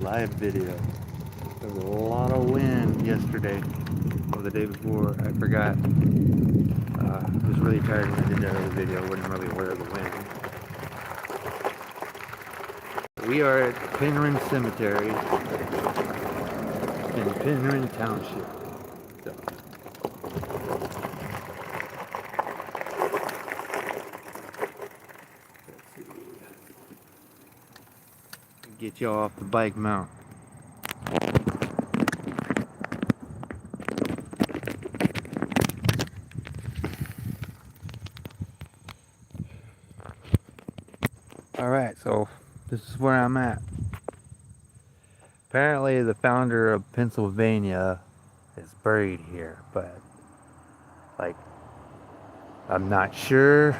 live video. There was a lot of wind yesterday or the day before. I forgot. I was really tired when I did that other video. I wasn't really aware of the wind. We are at Penryn Cemetery in Penryn Township. So, get y'all off the bike mount. Alright, so this is where I'm at. Apparently the founder of Pennsylvania is buried here, but like I'm not sure.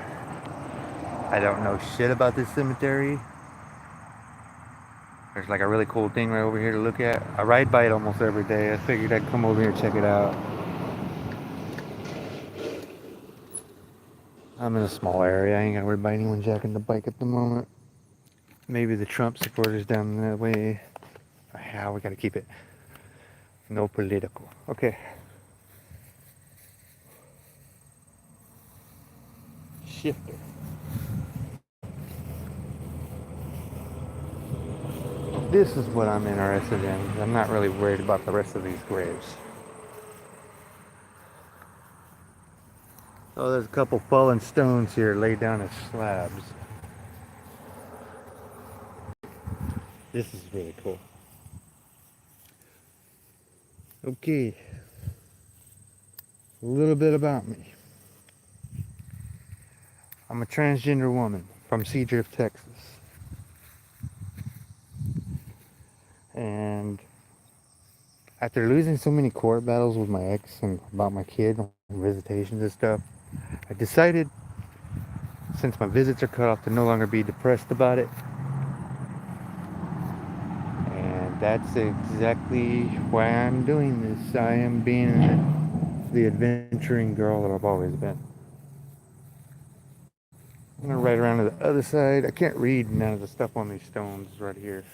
I don't know shit about this cemetery. There's like a really cool thing right over here to look at. I ride by it almost every day. I figured I'd come over here and check it out. I'm in a small area. I ain't got to worry about anyone jacking the bike at the moment. Maybe the Trump supporters down that way. Yeah, we got to keep it no political. Okay. Shifter. This is what I'm interested in. I'm not really worried about the rest of these graves. Oh, there's a couple fallen stones here laid down as slabs. This is really cool. Okay. A little bit about me. I'm a transgender woman from Seadrift, Texas. And after losing so many court battles with my ex and about my kid and visitations and stuff, I decided, since my visits are cut off, to no longer be depressed about it. And that's exactly why I'm doing this. I am being the adventuring girl that I've always been. I'm gonna ride around to the other side. I can't read none of the stuff on these stones right here.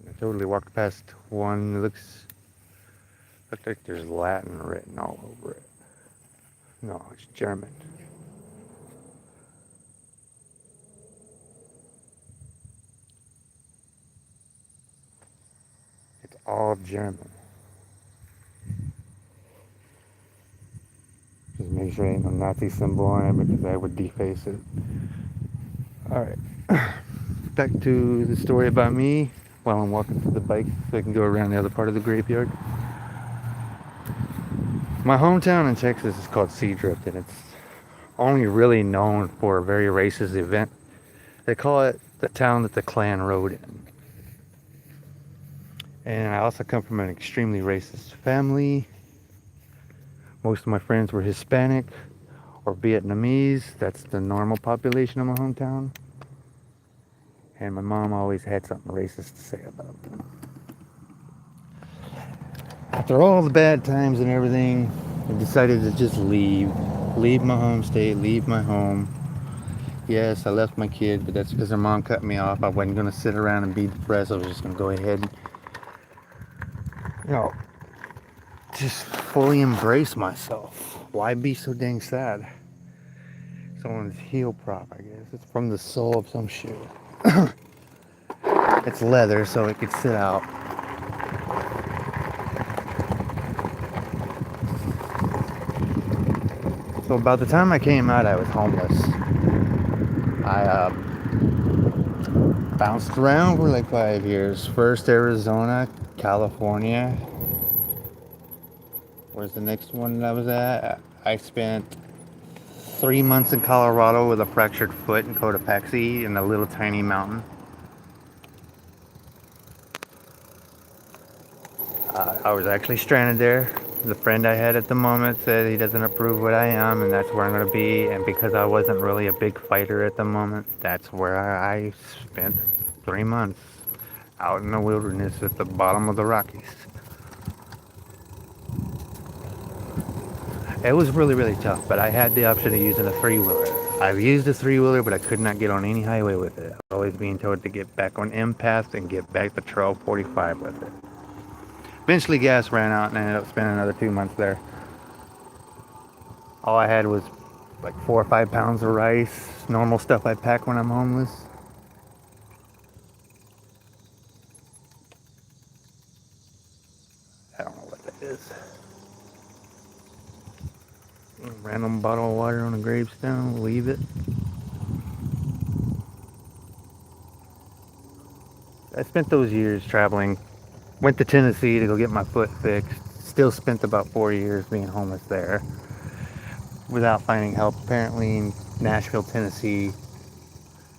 I totally walked past one. It looks like there's Latin written all over it. No, it's German. It's all German. Just make sure there ain't no Nazi symbol on it because I would deface it. Alright. Back to the story about me while I'm walking to the bike so I can go around the other part of the graveyard. My hometown in Texas is called Seadrift, and it's only really known for a very racist event. They call it the town that the Klan rode in. And I also come from an extremely racist family. Most of my friends were Hispanic or Vietnamese. That's the normal population of my hometown. And my mom always had something racist to say about them. After all the bad times and everything, I decided to just leave my home state, leave my home. Yes, I left my kid, but that's because her mom cut me off. I wasn't going to sit around and be depressed. I was just going to go ahead and, just fully embrace myself. Why be so dang sad? Someone's heel prop, I guess. It's from the sole of some shoe. It's leather, so it could sit out. So about the time I came out, I was homeless. I bounced around for like 5 years. First Arizona, California. Where's the next one that I was at? I spent 3 months in Colorado with a fractured foot in Cotopaxi in a little tiny mountain. I was actually stranded there. The friend I had at the moment said he doesn't approve what I am, and that's where I'm going to be. And because I wasn't really a big fighter at the moment, that's where I spent 3 months out in the wilderness at the bottom of the Rockies. It was really, really tough, but I had the option of using a three-wheeler. I've used a three-wheeler, but I could not get on any highway with it. I always being told to get back on M-Path and get back to Trail 45 with it. Eventually gas ran out and I ended up spending another 2 months there. All I had was like 4 or 5 pounds of rice, normal stuff I pack when I'm homeless. I don't know what that is. A random bottle of water on a gravestone, leave it. I spent those years traveling. Went to Tennessee to go get my foot fixed. Still spent about 4 years being homeless there without finding help. Apparently in Nashville, Tennessee,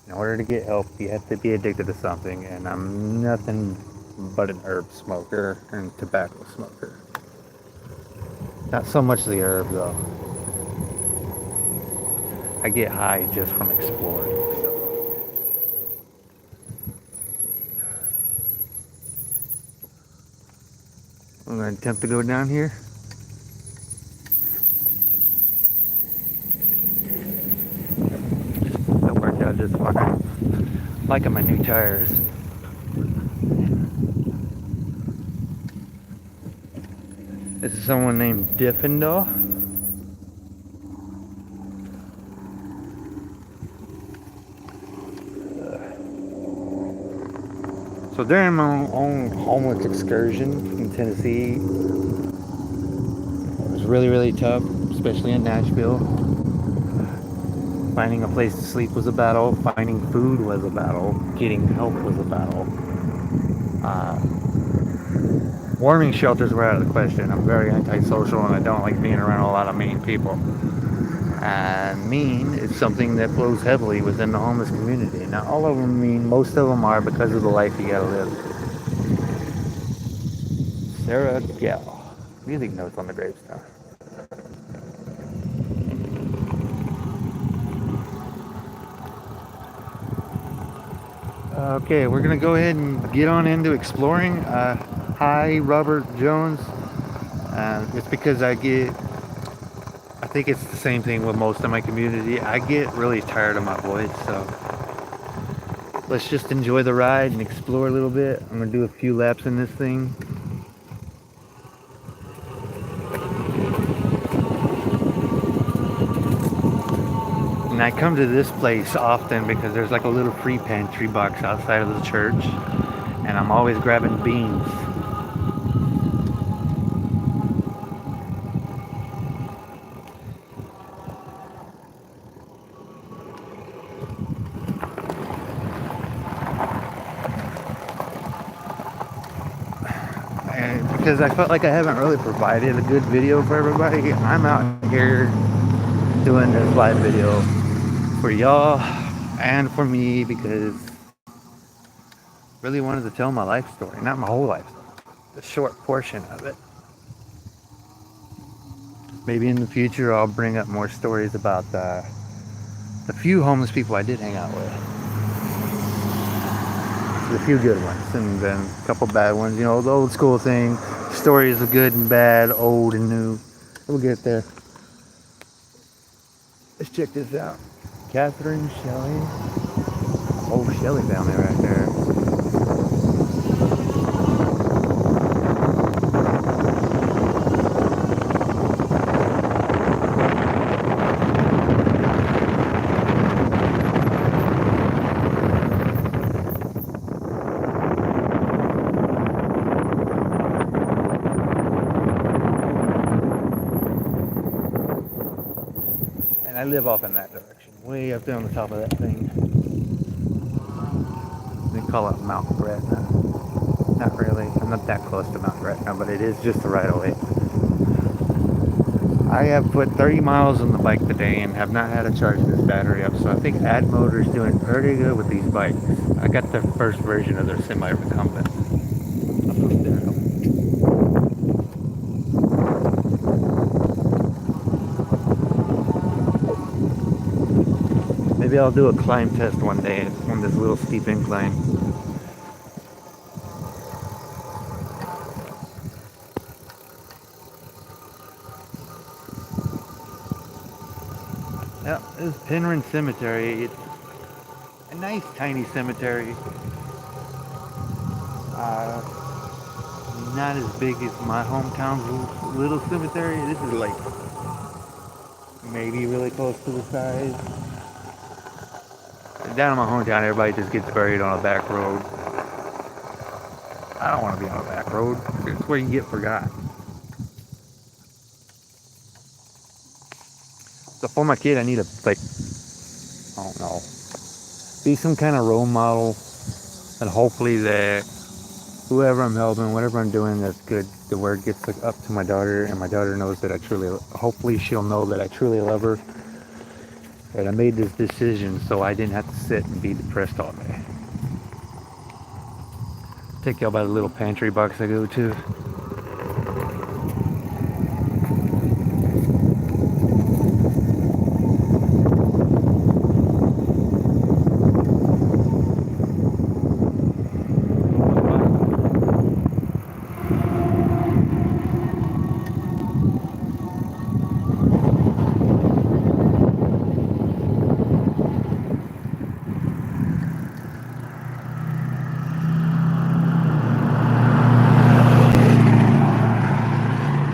in order to get help, you have to be addicted to something, and I'm nothing but an herb smoker and tobacco smoker. Not so much the herb though. I get high just from exploring. So. I'm going to attempt to go down here. That worked out just fine. Liking my new tires. This is someone named Diffendall. So during my own homeless excursion in Tennessee, it was really, really tough, especially in Nashville. Finding a place to sleep was a battle. Finding food was a battle. Getting help was a battle. Warming shelters were out of the question. I'm very antisocial and I don't like being around a lot of mean people. And mean is something that flows heavily within the homeless community. Not all of them mean, most of them are because of the life you gotta live. Sarah Gell. Music notes on the gravestone. Okay, we're gonna go ahead and get on into exploring. Hi, Robert Jones. It's because I think it's the same thing with most of my community. I get really tired of my voice, so let's just enjoy the ride and explore a little bit. I'm gonna do a few laps in this thing. And I come to this place often because there's like a little free pantry box outside of the church, and I'm always grabbing beans. And because I felt like I haven't really provided a good video for everybody, I'm out here doing this live video for y'all and for me because I really wanted to tell my life story, not my whole life story, the short portion of it. Maybe in the future I'll bring up more stories about the few homeless people I did hang out with. A few good ones and then a couple bad ones, you know, the old school thing, stories of good and bad, old and new. We'll get there. Let's check this out. Catherine, Shelley. Oh, Shelley down there right there. I live off in that direction, way up there on the top of that thing. They call it Mount Gretna. Not really, I'm not that close to Mount Gretna, but it is just the right of way. I have put 30 miles on the bike today and have not had to charge this battery up, so I think Ad Motor's doing pretty good with these bikes. I got the first version of their semi-recumbent. Maybe I'll do a climb test one day on this little steep incline. Yeah, this is Penryn Cemetery. I nice tiny cemetery. Uh, Not as big as my hometown's little cemetery. This is like maybe really close to the size. Down in my hometown, everybody just gets buried on a back road. I don't want to be on a back road. It's where you get forgot. So for my kid, I need to, like, I don't know, be some kind of role model, and hopefully that whoever I'm helping, whatever I'm doing, that's good. The word gets up to my daughter, and my daughter knows that I truly, hopefully she'll know that I truly love her, that I made this decision so I didn't have to sit and be depressed all day. Take y'all by the little pantry box I go to.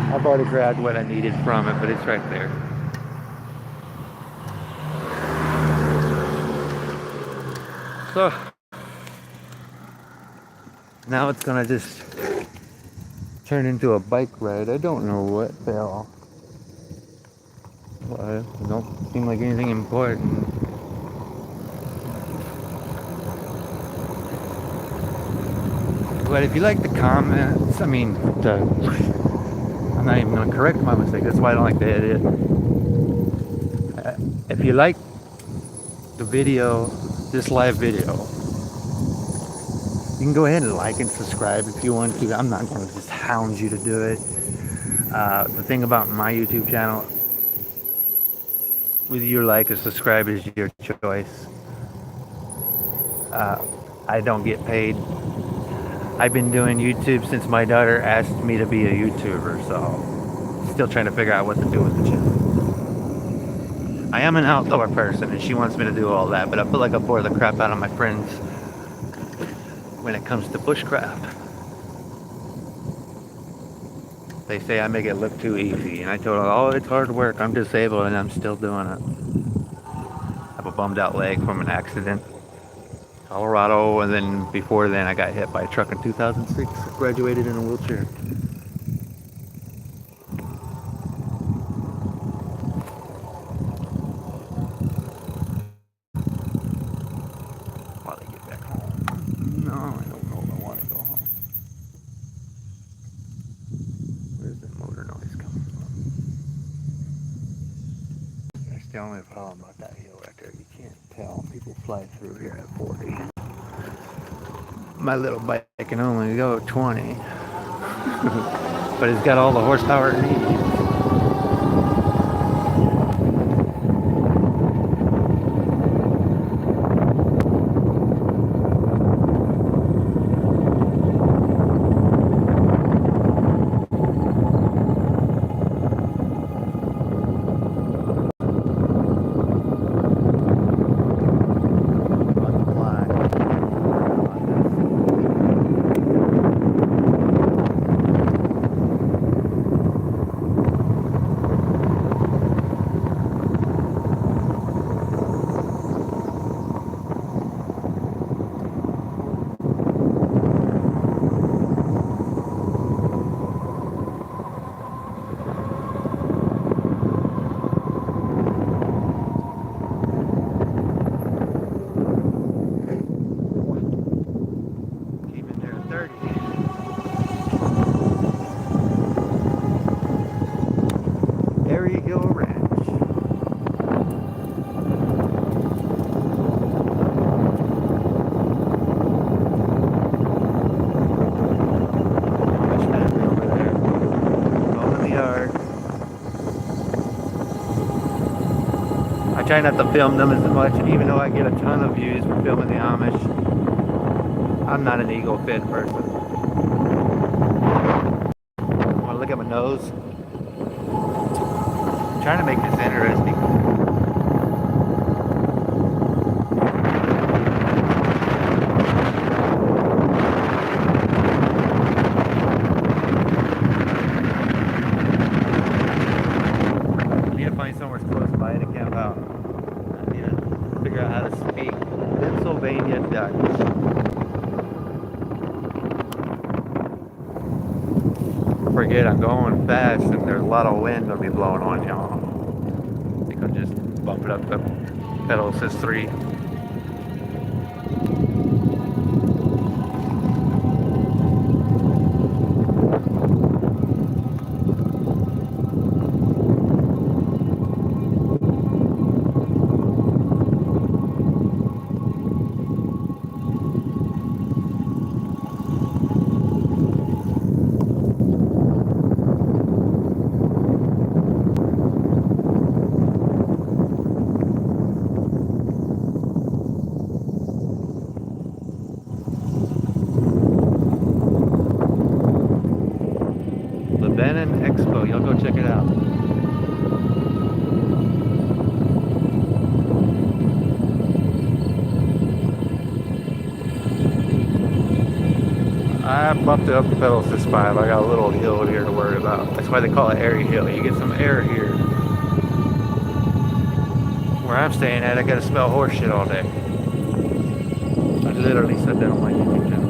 I've already grabbed what I needed from it, but it's right there. So now it's gonna just turn into a bike ride. I don't know what fell. Well, it don't seem like anything important. But if you like the comments, I'm not even gonna correct my mistake. That's why I don't like to edit. If you like the video, this live video, you can go ahead and like and subscribe if you want to. I'm not going to just hound you to do it. The thing about my YouTube channel, whether you like or subscribe is your choice. I don't get paid. I've been doing YouTube since my daughter asked me to be a YouTuber, so still trying to figure out what to do with the channel. I am an outdoor person and she wants me to do all that, but I feel like I bore the crap out of my friends when it comes to bushcraft. They say I make it look too easy, and I told her, oh, it's hard work. I'm disabled and I'm still doing it. I have a bummed out leg from an accident. Colorado, and then before then I got hit by a truck in 2006. Graduated in a wheelchair. While I get back home. No, I don't know if I want to go home. Where's the motor noise coming from? That's the only problem about that hill right there. You can't tell. People fly through here at 40. My little bike can only go 20. But it's got all the horsepower it needs. I try not to film them as much, and even though I get a ton of views for filming the Amish, I'm not an ego-fed person. Want to look at my nose? I'm trying to make this interesting. forget I'm going fast and there's a lot of wind will be blowing on y'all. I think I'll just bump it up to pedal assist 3. Expo, y'all go check it out. I bumped it up to pedal assist 5. I got a little hill here to worry about. That's why they call it airy hill. You get some air here. Where I'm staying at, I gotta smell horse shit all day. I literally said that on my YouTube channel.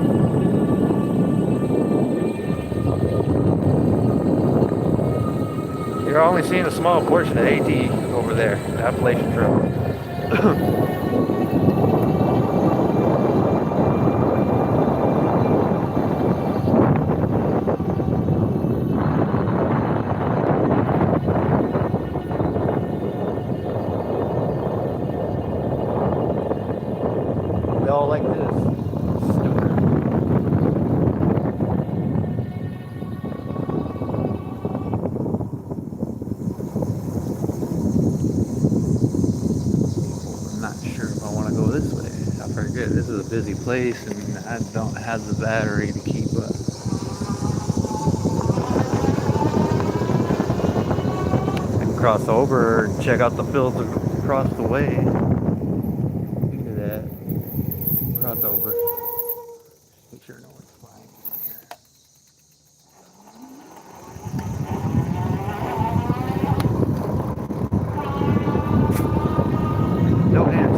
You're only seeing a small portion of AT over there, the Appalachian Trail. They all like this. This is a busy place and I don't have the battery to keep up. I can cross over and check out the fields across the way. Look at that. Cross over. Make sure no one's flying in here. No hands.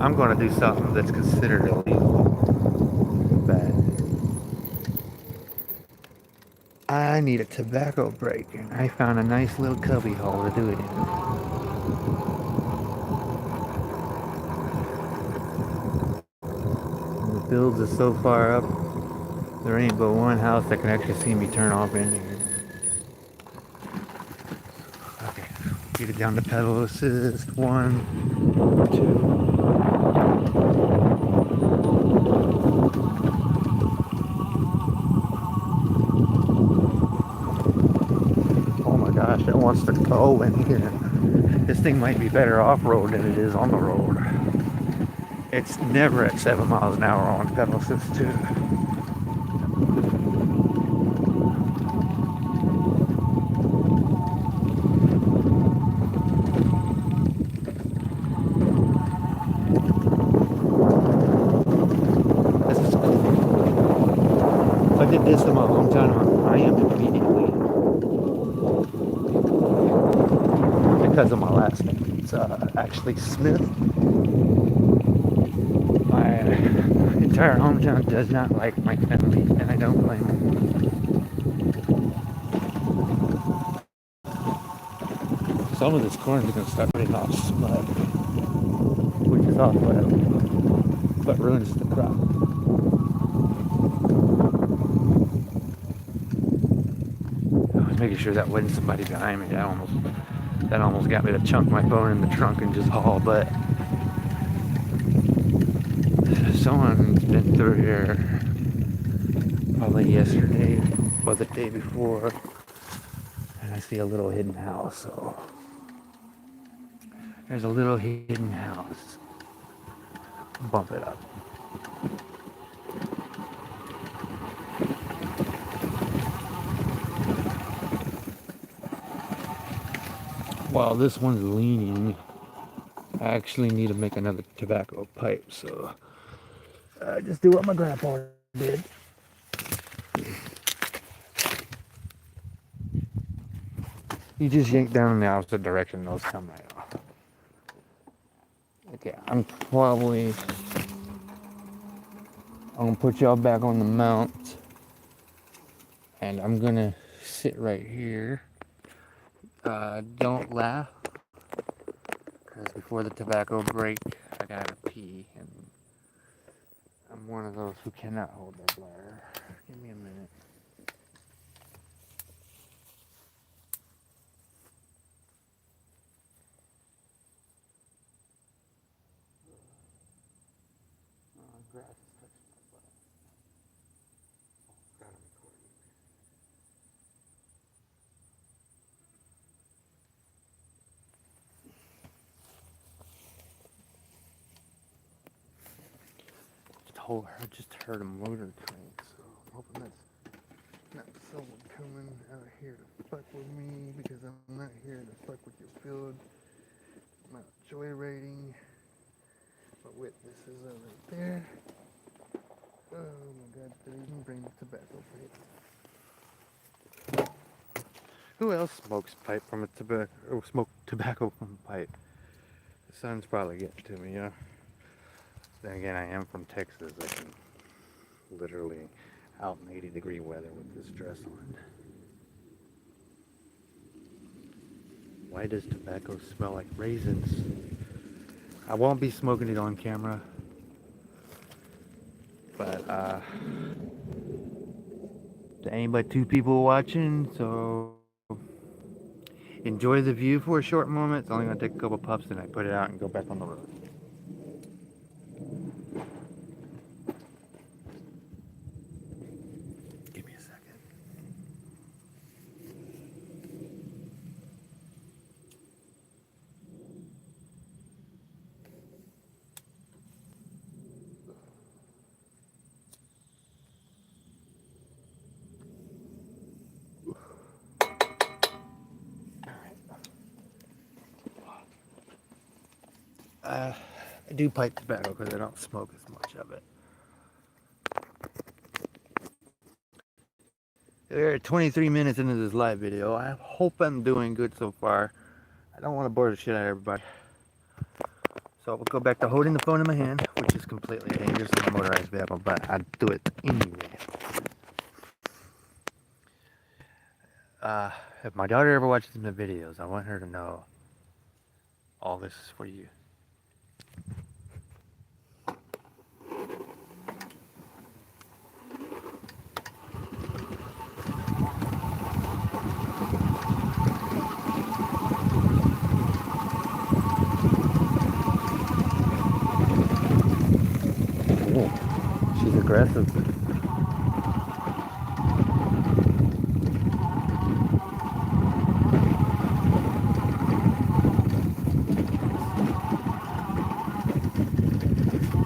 I'm going to do something that's considered illegal. Bad. I need a tobacco break, and I found a nice little cubby hole to do it in. And the fields are so far up, there ain't but one house that can actually see me turn off in here. Okay, get it down to pedal assist 1, 2. Gosh, it wants to go in here. This thing might be better off-road than it is on the road. It's never at 7 miles an hour on pedal assist 2. This is cool. If I did this in my hometown, I am immediately. Because of my last name. It's actually Smith. My entire hometown does not like my family, and I don't blame them. Some of this corn is going to start putting off smut, which is off but ruins the crop. I was making sure that wasn't somebody behind me. That almost got me to chunk my phone in the trunk and just haul butt. Someone's been through here probably yesterday or the day before, and I see a little hidden house, so There's a little hidden house. Bump it up. While this one's leaning, I actually need to make another tobacco pipe, so I just do what my grandpa did. You just yank down in the opposite direction, those come right off. Okay, I'm gonna put y'all back on the mount, and I'm gonna sit right here. Don't laugh, because before the tobacco break, I gotta pee, and I'm one of those who cannot hold their bladder. Give me a minute. Grass is touching my butt. Got him recording. I just heard a motor crank, so I'm hoping that's not someone coming out here to fuck with me, because I'm not here to fuck with your field. I'm not joyriding. My witnesses are right there. Oh my god, did I even bring the tobacco pipe? Who else smokes pipe from a tobacco, or smoke tobacco from a pipe? The sun's probably getting to me, yeah. Then again, I am from Texas. I can literally out in 80-degree weather with this dress on. Why does tobacco smell like raisins? I won't be smoking it on camera, but there ain't but two people watching, so enjoy the view for a short moment. It's only gonna take a couple puffs, and I put it out and go back on the road. Give me a second. I do pipe tobacco because I don't smoke as much of it. We're 23 minutes into this live video. I hope I'm doing good so far. I don't want to bore the shit out of everybody. So we'll go back to holding the phone in my hand, which is completely dangerous in a motorized vehicle, but I do it anyway. If my daughter ever watches my videos, I want her to know all this is for you. Ooh, she's aggressive.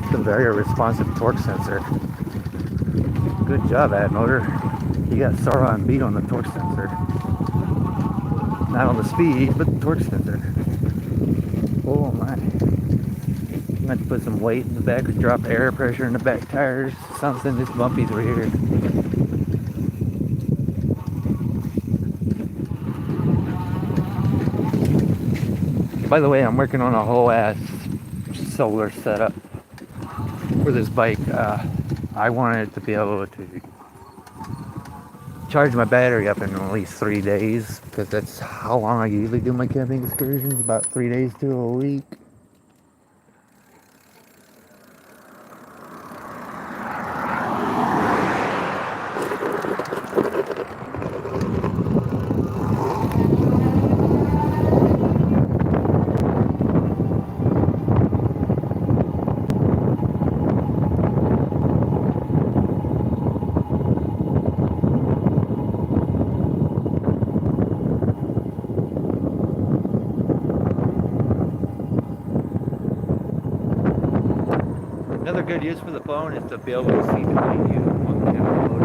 It's a very responsive torque sensor. Good job, Ad Motor. You got Sauron beat on the torque sensor. Not on the speed, but the torque sensor. Oh my. I'm going to put some weight in the back, drop air pressure in the back tires. Something this bumpy's weird. By the way, I'm working on a whole ass solar setup for this bike. I wanted it to be able to charge my battery up in at least 3 days, because that's how long I usually do my camping excursions, about 3 days to a week. Another good use for the phone is to be able to see behind you on the camera mode.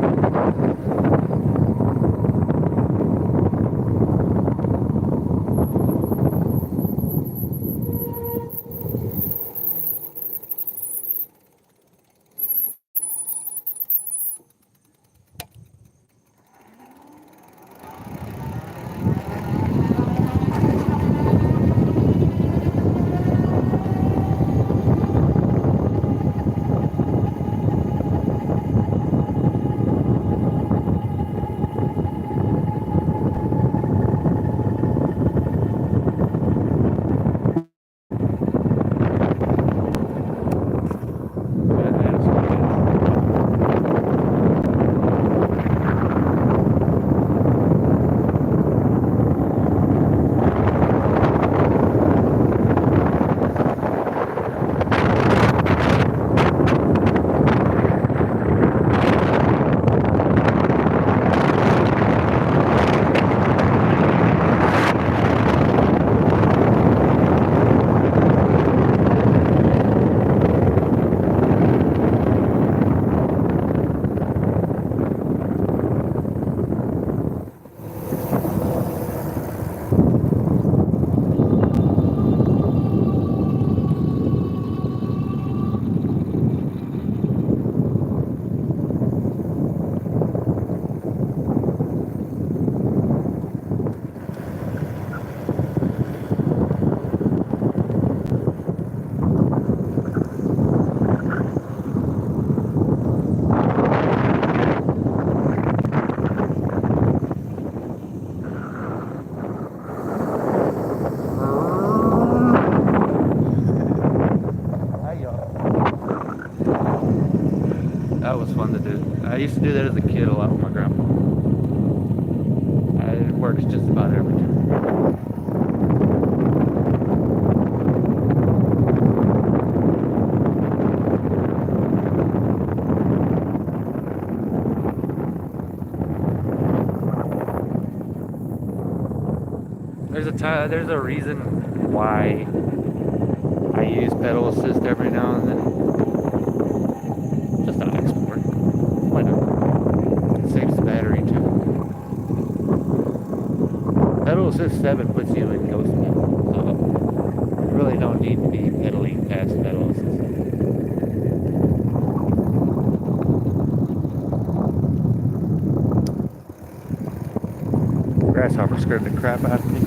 That was fun to do. I used to do that as a kid a lot with my grandpa. It works just about every time. There's a reason why I use pedal assist every now and then. Just on export. Why not? It saves the battery too. Pedal assist 7 puts you in ghost mode, so you really don't need to be pedaling past pedal assist. Grasshopper scared the crap out of me.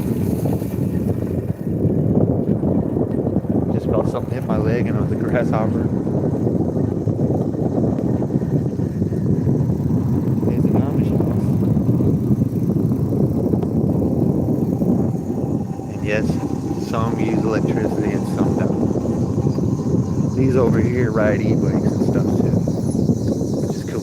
Just felt something hit my leg and it was a grasshopper. There's an Amish house. And yes, some use electricity and some don't. These over here ride e-bikes and stuff too, which is cool.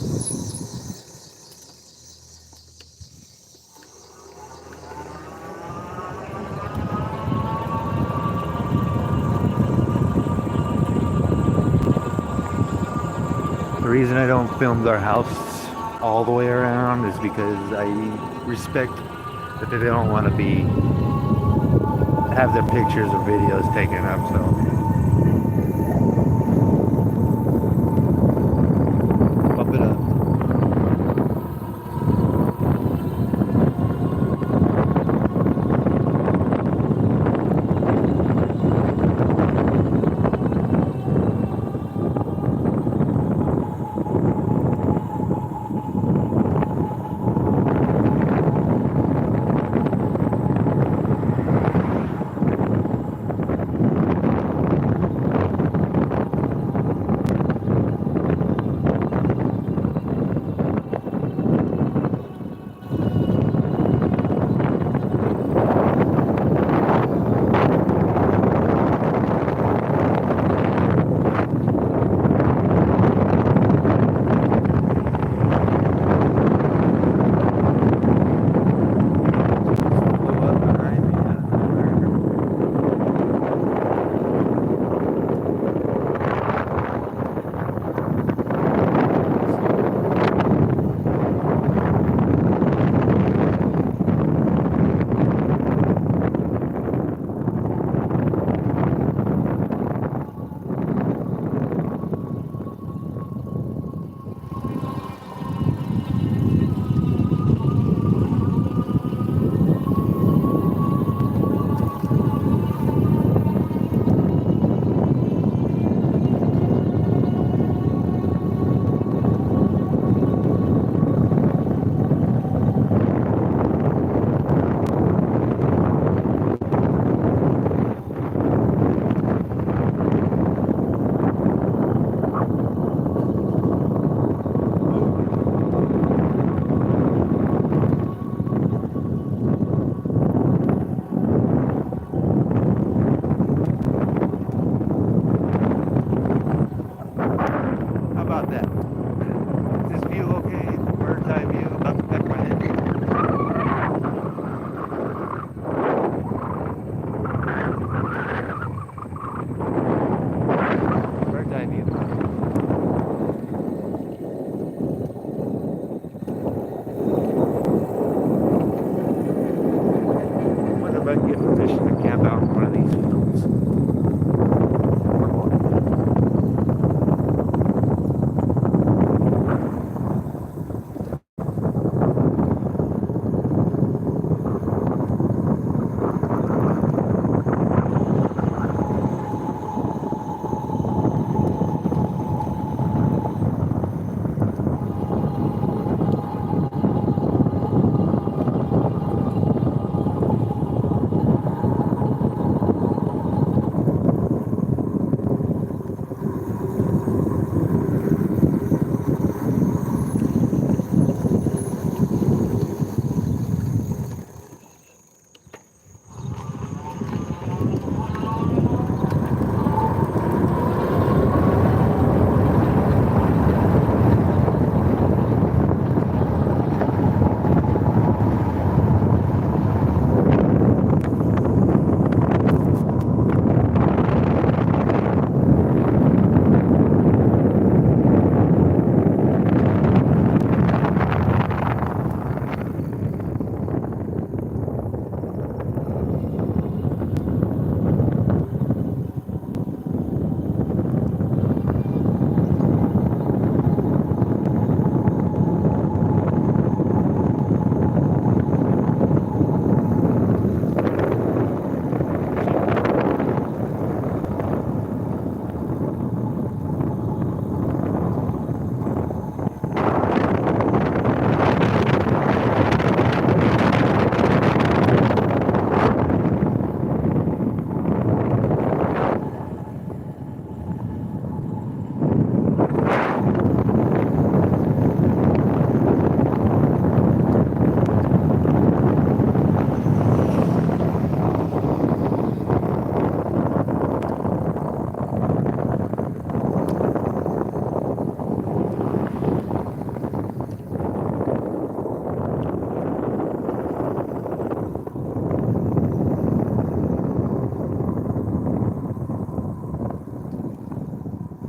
The reason I don't film their house all the way around is because I respect that they don't want to have their pictures or videos taken up, so bump it up. about getting permission to camp out in one of these fields.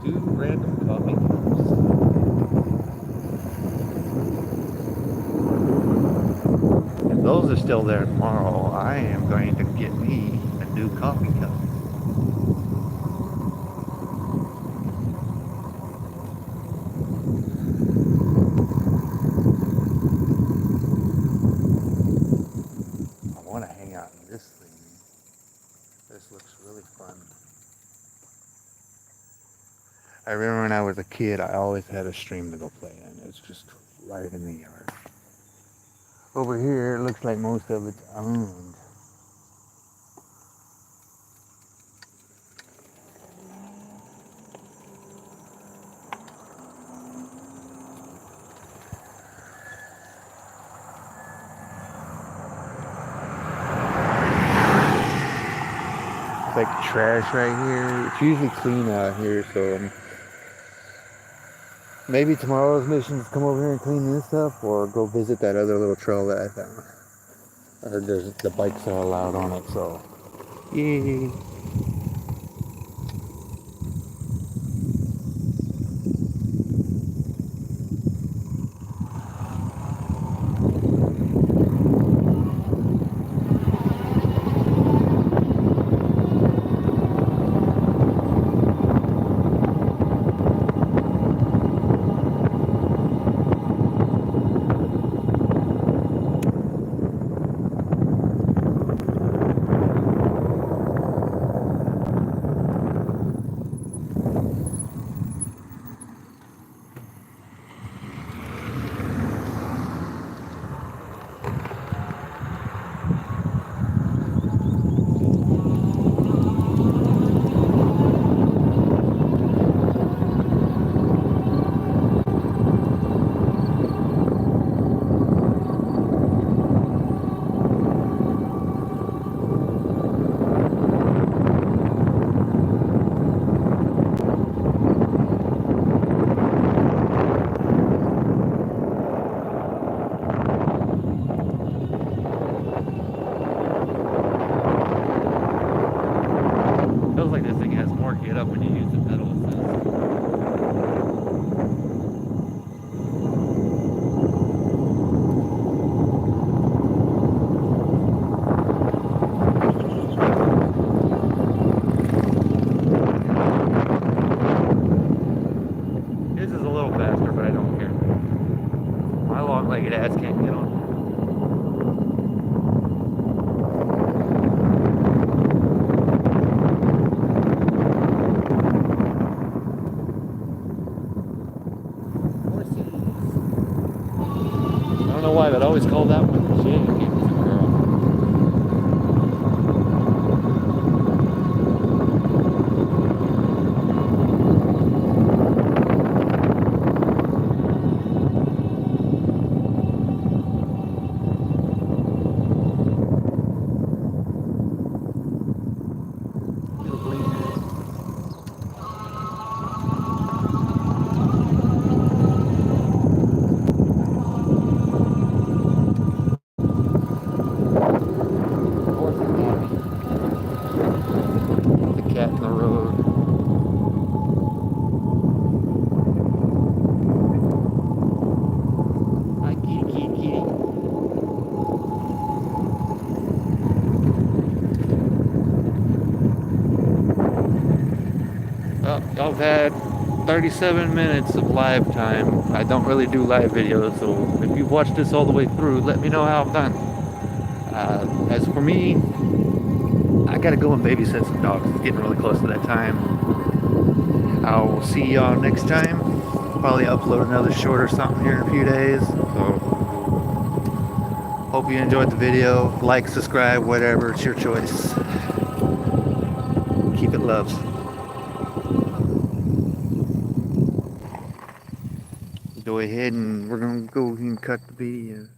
Two random coffee cups. If those are still there tomorrow, I am going to get me a new coffee cup. I want to hang out in this thing. This looks really fun. I remember when I was a kid, I always had a stream to go play in. It's just right in the yard. Over here, it looks like most of it's owned. It's like trash right here. It's usually clean out here, so maybe tomorrow's mission is come over here and clean this up, or go visit that other little trail that I found. I heard the bikes are allowed on it, so yay. Feels like this thing has more get up when you use the pedal assist. cat in the road. Hi, kitty, kitty, kitty. Well, y'all have had 37 minutes of live time. I don't really do live videos, so if you've watched this all the way through, let me know how I've done. As for me, I gotta go and babysit some dogs. It's getting really close to that time. I will see y'all next time. Probably upload another short or something here in a few days. So, hope you enjoyed the video. Like, subscribe, whatever. It's your choice. Keep it loves. Go ahead and we're gonna go and cut the video.